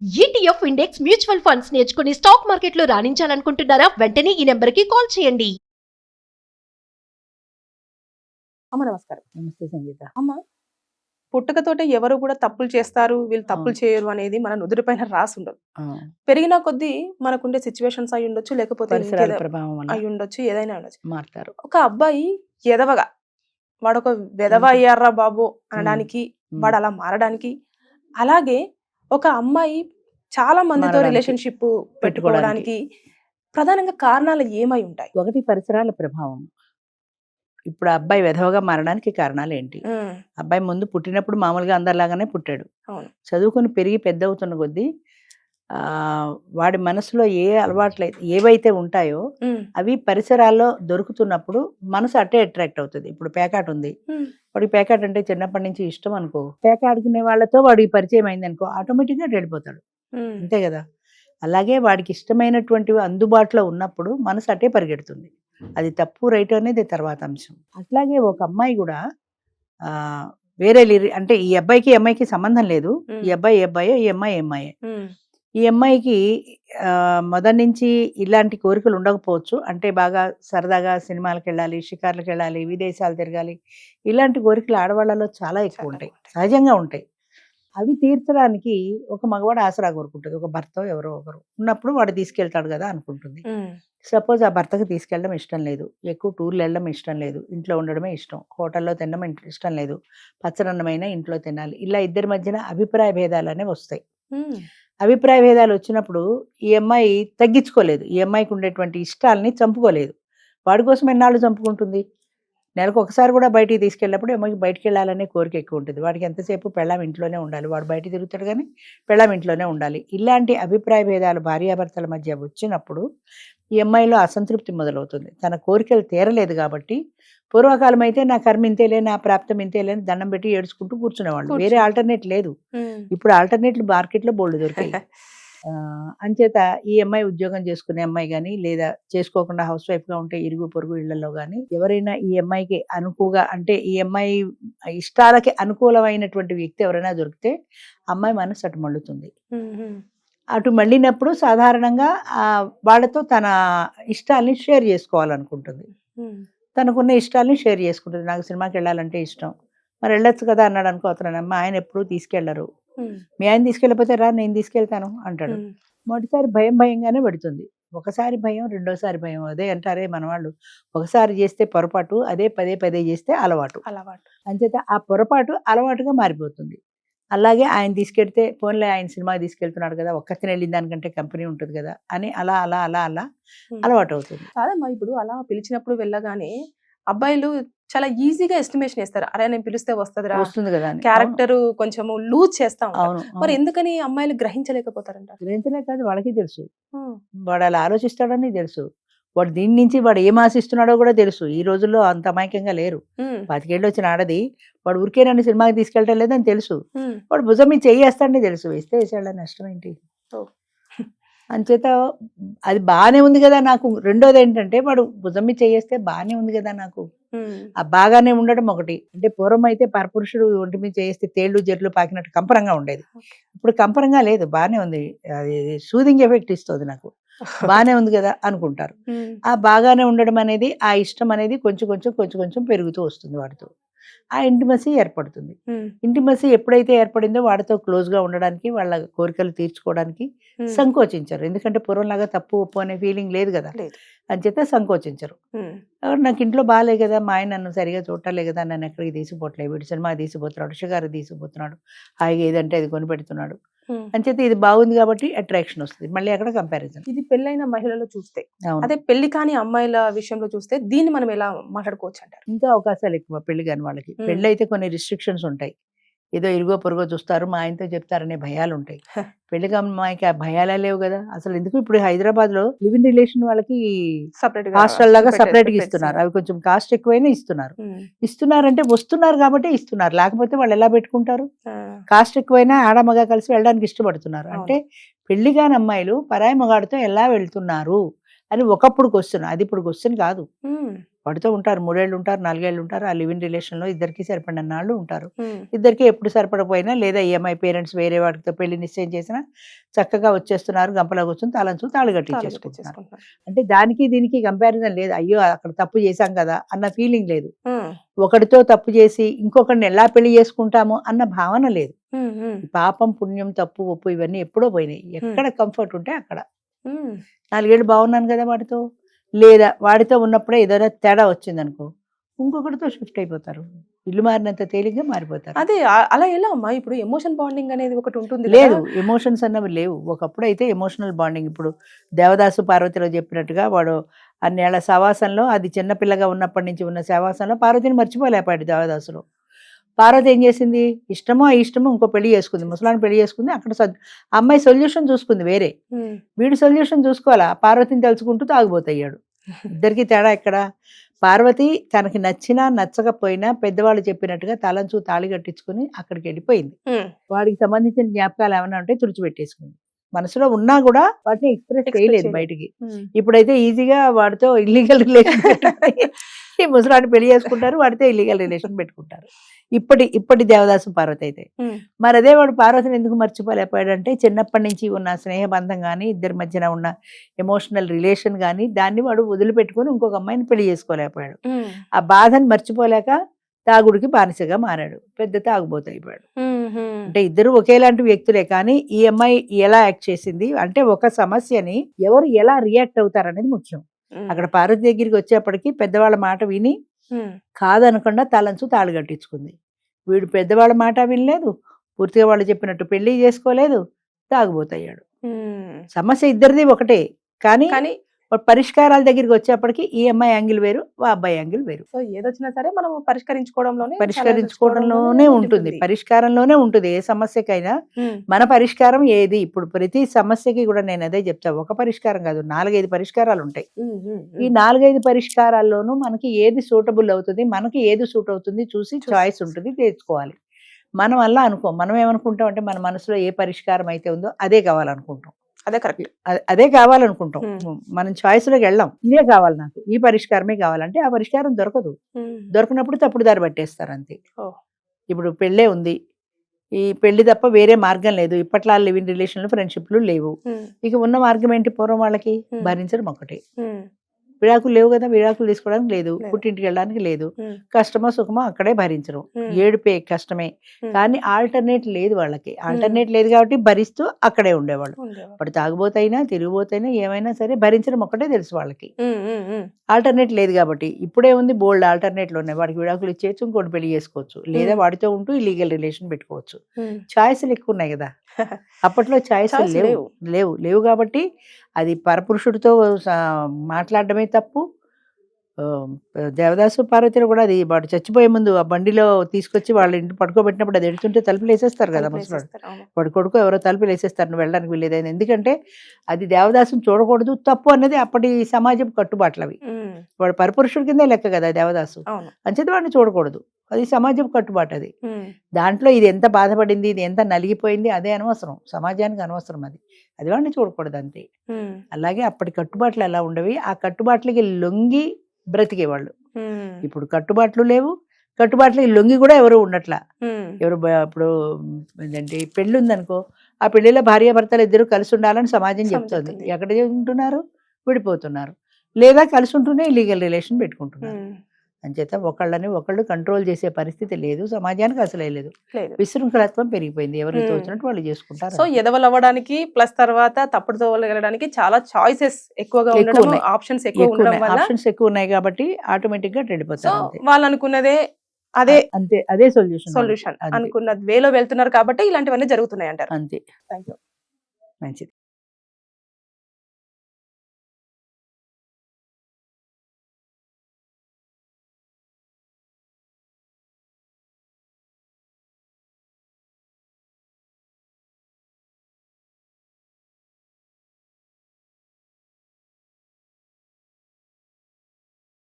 ETF index mutual funds నేర్చుకుని stock మార్కెట్లో రాణించాలనుకుంటున్నారా? వెంటనే ఈ నెంబర్కి కాల్ చేయండి. అమ్మ నమస్కారం. నమస్తే సంగీత. అమ్మ, పుట్టుకతోటే ఎవరు కూడా తప్పులు చేస్తారు, వీళ్ళు తప్పులు చేయరు అనేది మన నుదుటిపైన రాసి ఉండదు. పెరిగిన కొద్దీ మనకుండే సిచ్యువేషన్స్ అయి ఉండొచ్చు, లేకపోతే పరిసరాల ఇంకేదో ప్రభావం వల్ల అయి ఉండొచ్చు, ఏదైనా ఉండొచ్చు. మారుతారు. ఒక అబ్బాయి ఎదవగా వాడు ఒక వెదవ అయ్యారా బాబు అనడానికి, వాడు అలా మారడానికి, అలాగే ఒక అమ్మాయి చాలా మందితో మారడానికి, రిలేషన్షిప్ పెట్టుకోవడానికి ప్రధానంగా కారణాలు ఏమై ఉంటాయి? ఒకటి పరిసరాల ప్రభావం. ఇప్పుడు ఆ అబ్బాయి వెధవగా మారడానికి కారణాలు ఏంటి? అబ్బాయి ముందు పుట్టినప్పుడు మామూలుగా అందరిలాగానే పుట్టాడు. అవును. చదువుకొని పెరిగి పెద్ద అవుతున్న కొద్దీ వాడి మనసులో ఏ అలవాట్లు ఏవైతే ఉంటాయో అవి పరిసరాల్లో దొరుకుతున్నప్పుడు మనసు అట్టే అట్రాక్ట్ అవుతుంది. ఇప్పుడు పేకాట ఉంది, వాడికి పేకాట అంటే చిన్నప్పటి నుంచి ఇష్టం అనుకో, పేక ఆడుకునే వాళ్ళతో వాడికి పరిచయం అయింది అనుకో, ఆటోమేటిక్గా వెళ్ళిపోతాడు. అంతే కదా. అలాగే వాడికి ఇష్టమైనటువంటివి అందుబాటులో ఉన్నప్పుడు మనసు అట్టే పరిగెడుతుంది. అది తప్పు రైట్ అనేది తర్వాత అంశం. అట్లాగే ఒక అమ్మాయి కూడా వేరే అంటే ఈ అబ్బాయికి ఈ అమ్మాయికి సంబంధం లేదు. ఈ అబ్బాయి ఏ అబ్బాయో, ఈ అమ్మాయి ఏ అమ్మాయే. ఈ అమ్మాయికి మొదటి నుంచి ఇలాంటి కోరికలు ఉండకపోవచ్చు. అంటే బాగా సరదాగా సినిమాలకు వెళ్ళాలి, షికార్లకు వెళ్ళాలి, విదేశాలు తిరగాలి, ఇలాంటి కోరికలు ఆడవాళ్ళలో చాలా ఎక్కువ ఉంటాయి, సహజంగా ఉంటాయి. అవి తీర్చడానికి ఒక మగవాడు ఆసరా కోరుకుంటుంది. ఒక భర్త ఎవరో ఒకరు ఉన్నప్పుడు వాడు తీసుకెళ్తాడు కదా అనుకుంటుంది. సపోజ్ ఆ భర్తకు తీసుకెళ్ళడం ఇష్టం లేదు, ఎక్కువ టూర్లు వెళ్ళడం ఇష్టం లేదు, ఇంట్లో ఉండడమే ఇష్టం, హోటల్లో తినడం ఇష్టం లేదు, పచ్చనన్నమైనా ఇంట్లో తినాలి, ఇలా ఇద్దరి మధ్యన అభిప్రాయ భేదాలు అనేవి వస్తాయి. అభిప్రాయ భేదాలు వచ్చినప్పుడు ఈ అమ్మాయి తగ్గించుకోలేదు, ఈ అమ్మాయికి ఉండేటువంటి ఇష్టాలని చంపుకోలేదు. వాడి కోసం ఎన్నాళ్ళు చంపుకుంటుంది? నెలకు ఒకసారి కూడా బయటికి తీసుకెళ్ళినప్పుడు అమ్మాయికి బయటికి వెళ్ళాలనే కోరిక ఎక్కువ ఉంటుంది. వాడికి ఎంతసేపు పెళ్ళాం ఇంట్లోనే ఉండాలి, వాడు బయట తిరుగుతాడు కానీ పెళ్ళాం ఇంట్లోనే ఉండాలి. ఇలాంటి అభిప్రాయ భేదాలు భార్యాభర్తల మధ్య వచ్చినప్పుడు ఈ అమ్మాయిలో అసంతృప్తి మొదలవుతుంది. తన కోరికలు తీరలేదు కాబట్టి, పూర్వకాలం అయితే నా కర్మ ఇంతేలే, నా ప్రాప్తం ఇంతేలే అని దండం పెట్టి ఏడ్చుకుంటూ కూర్చునేవాళ్ళు. వేరే ఆల్టర్నేట్ లేదు. ఇప్పుడు ఆల్టర్నేట్లు మార్కెట్లో బోల్డ్ దొరికాయి. అంచేత ఈ అమ్మాయి ఉద్యోగం చేసుకునే అమ్మాయి కానీ, లేదా చేసుకోకుండా హౌస్ వైఫ్గా ఉంటే ఇరుగు పొరుగు ఇళ్లలో కానీ ఎవరైనా ఈ అమ్మాయికి అనుకుగా, అంటే ఈ అమ్మాయి ఇష్టాలకి అనుకూలమైనటువంటి వ్యక్తి ఎవరైనా దొరికితే అమ్మాయి మనసు అటు మళ్ళుతుంది. అటు మళ్ళినప్పుడు సాధారణంగా వాళ్ళతో తన ఇష్టాలని షేర్ చేసుకోవాలనుకుంటుంది. తనకున్న ఇష్టాలని షేర్ చేసుకుంటుంది. నాకు సినిమాకి వెళ్ళాలంటే ఇష్టం, మరి వెళ్ళొచ్చు కదా అన్నాడు అనుకో అతను, అమ్మ ఆయన ఎప్పుడూ తీసుకెళ్లరు, మీ ఆయన తీసుకెళ్ళిపోతే రా నేను తీసుకెళ్తాను అంటాడు. మొదటిసారి భయంగానే పెడుతుంది, ఒకసారి భయం, రెండోసారి భయం. అదే అంటారే మన వాళ్ళు, ఒకసారి చేస్తే పొరపాటు, అదే పదే చేస్తే అలవాటు. అంచేత ఆ పొరపాటు అలవాటుగా మారిపోతుంది. అలాగే ఆయన తీసుకెళ్తే ఫోన్లే ఆయన సినిమాకి తీసుకెళ్తున్నాడు కదా, ఒక్కతిని వెళ్ళిన దానికంటే కంపెనీ ఉంటుంది కదా అని అలా అలా అలా అలా అలవాటు అవుతుంది. కాదమ్మా, ఇప్పుడు అలా పిలిచినప్పుడు వెళ్ళగానే అబ్బాయిలు చాలా ఈజీగా ఎస్టిమేషన్ వేస్తారు, అరే నేను పిలిస్తే వస్తుంది కదా, క్యారెక్టర్ కొంచెం లూజ్ చేస్తా ఉంటారు. మరి ఎందుకని అమ్మాయిలు గ్రహించలేకపోతారంట? గ్రహించలే కాదు, వాళ్ళకి తెలుసు, వాడు అలా ఆలోచిస్తాడని తెలుసు, వాడు దీని నుంచి వాడు ఏం ఆశిస్తున్నాడో కూడా తెలుసు. ఈ రోజుల్లో అంత అమాయకంగా లేరు. 25 ఏళ్ళు వచ్చిన ఆడది వాడు ఊరికే నన్ను సినిమాకి తీసుకెళ్ళటం లేదని తెలుసు, వాడు భుజం మీద చేయేస్తాడని తెలుసు, వేస్తే వేసాడని నష్టం ఏంటి? అంచేత అది బాగానే ఉంది కదా నాకు. రెండోది ఏంటంటే వాడు భుజం మీద చేయేస్తే బాగానే ఉంది కదా నాకు, ఆ బాగానే ఉండడం ఒకటి. అంటే పూర్వం అయితే పరపురుషుడు ఒంటి మీద చేస్తే తేళ్లు జర్లు పాకినట్టు కంపరంగా ఉండేది. ఇప్పుడు కంపరంగా లేదు, బాగానే ఉంది, అది సూదింగ్ ఎఫెక్ట్ ఇస్తుంది నాకు, బాగానే ఉంది కదా అనుకుంటారు. ఆ బాగానే ఉండడం అనేది, ఆ ఇష్టం అనేది కొంచెం పెరుగుతూ వస్తుంది వాడితో. ఆ ఇంటిమసీ ఏర్పడుతుంది. ఇంటిమసీ ఎప్పుడైతే ఏర్పడిందో వాడితో క్లోజ్ గా ఉండడానికి, వాళ్ళ కోరికలు తీర్చుకోవడానికి సంకోచించరు. ఎందుకంటే పూర్వంలాగా తప్పు ఒప్పు అనే ఫీలింగ్ లేదు కదా, అంచేత సంకోచించరు. నాకు ఇంట్లో బాగాలే కదా, మా ఆయన నన్ను సరిగా చూడలే కదా, నన్ను ఎక్కడికి తీసిపోవట్లేదు, వీడు సినిమా తీసిపోతున్నాడు, షుగర్ తీసిపోతున్నాడు, హాయిగా ఏదంటే అది కొనిపెడుతున్నాడు, అంచేత ఇది బాగుంది కాబట్టి అట్రాక్షన్ వస్తుంది. మళ్ళీ అక్కడ కంపారిజన్. ఇది పెళ్ళైన మహిళలు చూస్తే, అదే పెళ్లి కాని అమ్మాయిల విషయంలో చూస్తే దీన్ని మనం ఎలా మాట్లాడుకోవచ్చు అంటారు? ఇంకా అవకాశాలు ఎక్కువ పెళ్లి కాని వాళ్ళకి. పెళ్ళి అయితే కొన్ని రిస్ట్రిక్షన్స్ ఉంటాయి, ఏదో ఇరుగో పొరుగో చూస్తారు, మా ఆయనతో చెప్తారనే భయాలు ఉంటాయి. పెళ్లిగా అమ్మాయికి ఆ భయాలే లేవు కదా అసలు. ఎందుకు ఇప్పుడు హైదరాబాద్ లో లివ్ ఇన్ రిలేషన్ వాళ్ళకి హాస్టల్ లాగా సపరేట్ గా ఇస్తున్నారు. అవి కొంచెం కాస్ట్ ఎక్కువైనా ఇస్తున్నారంటే వస్తున్నారు కాబట్టి ఇస్తున్నారు, లేకపోతే వాళ్ళు ఎలా పెట్టుకుంటారు? కాస్ట్ ఎక్కువైనా ఆడ మగ కలిసి వెళ్ళడానికి ఇష్టపడుతున్నారు. అంటే పెళ్లి కాని అమ్మాయిలు పరాయి మగాడితో ఎలా వెళ్తున్నారు అని ఒకప్పుడు క్వశ్చన్, అది ఇప్పుడు క్వశ్చన్ కాదు. వాడితో ఉంటారు, 3 ఏళ్ళు ఉంటారు, 4 ఏళ్ళు ఉంటారు. ఆ లివింగ్ రిలేషన్ లో ఇద్దరికి సరిపడిన నాళ్ళు ఉంటారు. ఇద్దరికి ఎప్పుడు సరిపడపోయినా లేదా ఈఎంఐ పేరెంట్స్ వేరే వాడితో పెళ్లి నిశ్చయం చేసినా చక్కగా వచ్చేస్తున్నారు, గంపలో కూర్చొని తాళి కట్టించేసుకుంటున్నారు. అంటే దానికి దీనికి కంపారిజన్ లేదు. అయ్యో అక్కడ తప్పు చేశాం కదా అన్న ఫీలింగ్ లేదు. ఒకటితో తప్పు చేసి ఇంకొకరిని ఎలా పెళ్లి చేసుకుంటాము అన్న భావన లేదు. పాపం పుణ్యం తప్పు ఒప్పు ఇవన్నీ ఎప్పుడో పోయినాయి. ఎక్కడ కంఫర్ట్ ఉంటే అక్కడ. 4 ఏళ్ళు బాగున్నాను కదా వాడితో, లేదా వాడితో ఉన్నప్పుడే ఏదైనా తేడా వచ్చిందనుకో ఇంకొకటితో షిఫ్ట్ అయిపోతారు. ఇల్లు మారినంత తేలిగ్గా మారిపోతారు. అదే అలా ఎలా అమ్మా? ఇప్పుడు ఎమోషన్ బాండింగ్ అనేది ఒకటి ఉంటుంది లేదు, ఎమోషన్స్ అన్నవి లేవు. ఒకప్పుడు అయితే ఎమోషనల్ బాండింగ్. ఇప్పుడు దేవదాసు పార్వతిలో చెప్పినట్టుగా వాడు అన్నేళ్ల సవాసంలో, అది చిన్నపిల్లగా ఉన్నప్పటి నుంచి ఉన్న సవాసంలో పార్వతిని మర్చిపోలేపాడు దేవదాసులో. పార్వతి ఏం చేసింది, ఇష్టమో ఇష్టమో ఇంకో పెళ్లి చేసుకుంది, ముసలాన్ని పెళ్లి చేసుకుంది. అక్కడ అమ్మాయి సొల్యూషన్ చూసుకుంది వేరే, వీడు సొల్యూషన్ చూసుకోవాలా, పార్వతిని తలుచుకుంటూ తాగుబోతయ్యాడు. ఇద్దరికి తేడా ఎక్కడ? పార్వతి తనకి నచ్చినా నచ్చకపోయినా పెద్దవాళ్ళు చెప్పినట్టుగా తలంచు తాళి కట్టించుకుని అక్కడికి వెళ్ళిపోయింది. వాడికి సంబంధించిన జ్ఞాపకాలు ఏమైనా ఉంటే తుడిచిపెట్టేసుకుంది. మనసులో ఉన్నా కూడా వాటిని ఎక్స్ప్రెస్ చేయలేదు బయటికి. ఇప్పుడైతే ఈజీగా వాడితో ఇల్లీగల్ రిలేషన్ ఈ ముసలాన్ని పెళ్లి చేసుకుంటారు, వాడితో ఇల్లీగల్ రిలేషన్ పెట్టుకుంటారు. ఇప్పటి దేవదాసు పార్వతి అయితే. మరి అదే వాడు పార్వతిని ఎందుకు మర్చిపోలేకపోయాడంటే చిన్నప్పటి నుంచి ఉన్న స్నేహబంధం కానీ ఇద్దరి మధ్యన ఉన్న ఎమోషనల్ రిలేషన్ కానీ దాన్ని వాడు వదిలిపెట్టుకుని ఇంకొక అమ్మాయిని పెళ్లి చేసుకోలేకపోయాడు. ఆ బాధని మర్చిపోలేక తాగుడికి బానిసగా మారాడు, పెద్ద తాగుబోతు అయిపోయాడు. అంటే ఇద్దరు ఒకేలాంటి వ్యక్తులే, కానీ ఈ అమ్మాయి ఎలా యాక్ట్ చేసింది అంటే ఒక సమస్యని ఎవరు ఎలా రియాక్ట్ అవుతారనేది ముఖ్యం. అక్కడ పార్వతి దగ్గరికి వచ్చేప్పటికి పెద్దవాళ్ళ మాట విని కాదనకుండా తలంచు తాళి కట్టించుకుంది. వీడు పెద్దవాళ్ళ మాట వినలేదు, పూర్తిగా వాళ్ళు చెప్పినట్టు పెళ్లి చేసుకోలేదు, తాగుబోతయ్యాడు. సమస్య ఇద్దరిది ఒకటే, కానీ పరిష్కారాల దగ్గరికి వచ్చేప్పటికి ఈ అమ్మాయి యాంగిల్ వేరు, ఆ అబ్బాయి యాంగిల్ వేరు. సో ఏదొచ్చినా సరే మనం పరిష్కరించుకోవడంలోనే ఉంటుంది, పరిష్కారంలోనే ఉంటుంది. ఏ సమస్యకైనా మన పరిష్కారం ఏది. ఇప్పుడు ప్రతి సమస్యకి కూడా నేను అదే చెప్తా, ఒక పరిష్కారం కాదు, 4-5 పరిష్కారాలు ఉంటాయి. ఈ 4-5 పరిష్కారాల్లోనూ మనకి ఏది సూటబుల్ అవుతుంది, మనకి ఏది సూట్ అవుతుంది చూసి చాయిస్ ఉంటుంది, తెచ్చుకోవాలి. మనం అలా మనం ఏమనుకుంటాం అంటే మన మనసులో ఏ పరిష్కారం అయితే ఉందో అదే కావాలనుకుంటాం. అదే కరెక్ట్, అదే కావాలనుకుంటాం. మనం చాయిస్ లోకి వెళ్ళాం, ఇదే కావాలి నాకు, ఈ పరిష్కారమే కావాలంటే ఆ పరిష్కారం దొరకదు. దొరకనప్పుడు తప్పుడు దారి పట్టేస్తారు అంతే. ఇప్పుడు పెళ్ళే ఉంది, ఈ పెళ్లి తప్ప వేరే మార్గం లేదు. ఇప్పట్లో లివింగ్ రిలేషన్లు ఫ్రెండ్షిప్లు లేవు. ఇక ఉన్న మార్గం ఏంటి? పూర్వం వాళ్ళకి భరించడం ఒకటే. విడాకులు లేవు కదా, విడాకులు తీసుకోవడానికి లేదు, పుట్టింటికి వెళ్ళడానికి లేదు, కష్టమో సుఖమో అక్కడే భరించడం, ఏడుపే కష్టమే. కానీ ఆల్టర్నేట్ లేదు వాళ్ళకి, ఆల్టర్నేట్ లేదు కాబట్టి భరిస్తూ అక్కడే ఉండేవాళ్ళు. ఇప్పుడు తాగుబోతైనా తిరిగిపోతైనా ఏమైనా సరే భరించడం ఒక్కటే తెలుసు వాళ్ళకి, ఆల్టర్నేట్ లేదు కాబట్టి. ఇప్పుడే ఉంది బోల్డ్ ఆల్టర్నేట్లు ఉన్నాయి. వాడికి విడాకులు ఇచ్చేయచ్చు, ఇంకోటి పెళ్లి చేసుకోవచ్చు, లేదా వాడితో ఉంటూ ఇల్లీగల్ రిలేషన్ పెట్టుకోవచ్చు. చాయిస్లు ఎక్కువ ఉన్నాయి కదా. అప్పట్లో చాయిస్లు లేవు కాబట్టి అది పరపురుషుడితో మాట్లాడడమే తప్పు. దేవదాసు పార్వతిలో కూడా అది వాడు చచ్చిపోయే ముందు ఆ బండిలో తీసుకొచ్చి వాళ్ళ ఇంటి పడుకోబెట్టినప్పుడు అది ఎడుతుంటే తలుపులు వేసేస్తారు కదా ముసలాడు, వాడు కొడుకు ఎవరో తలుపులు వేసేస్తారు, నువ్వు వెళ్ళడానికి వీల్లేదని. ఎందుకంటే అది దేవదాసుని చూడకూడదు, తప్పు అనేది అప్పటి సమాజం కట్టుబాట్లు అవి. వాడు పరపురుషుడి కిందే లెక్క కదా దేవదాసు, అంచేత వాడిని చూడకూడదు, అది సమాజం కట్టుబాటు. అది దాంట్లో ఇది ఎంత బాధపడింది, ఇది ఎంత నలిగిపోయింది అదే అనవసరం, సమాజానికి అనవసరం. అది వాడిని చూడకూడదు అంతే. అలాగే అప్పటి కట్టుబాట్లు ఎలా ఉండవి, ఆ కట్టుబాట్లకి లొంగి బ్రతికేవాళ్ళు. ఇప్పుడు కట్టుబాట్లు లేవు, కట్టుబాట్లకి లొంగి కూడా ఎవరు ఉండట్లా. ఎవరు ఇప్పుడు ఏంటంటే పెళ్లి ఉందనుకో, ఆ పెళ్లిలో భార్యాభర్తలు ఇద్దరు కలిసి ఉండాలని సమాజం చెప్తుంది. ఎక్కడ ఉంటున్నారు? విడిపోతున్నారు, లేదా కలిసి ఉంటూనే ఇల్లీగల్ రిలేషన్ పెట్టుకుంటున్నారు. అంచేత ఒకళ్ళని ఒకళ్ళు కంట్రోల్ చేసే పరిస్థితి లేదు సమాజానికి, అసలే లేదు. విశృంఖలత్వం పెరిగిపోయింది, ఎవరితో వచ్చినట్టు వాళ్ళు చేసుకుంటారు. సో ఎదవలు అవ్వడానికి ప్లస్ తర్వాత తప్పుడు తోవలగడానికి చాలా చాయిసెస్ ఎక్కువగా ఉండడం, ఆప్షన్స్ ఎక్కువ ఉన్నాయి కాబట్టి ఆటోమేటిక్ గా వెళ్ళిపోతారు. వాళ్ళు అనుకున్నదే అదే, అంతే, అదే సొల్యూషన్ అనుకున్న వేలో వెళ్తున్నారు కాబట్టి ఇలాంటివన్నీ జరుగుతున్నాయి అంటారు. అంతే. Thank you. మంచిది.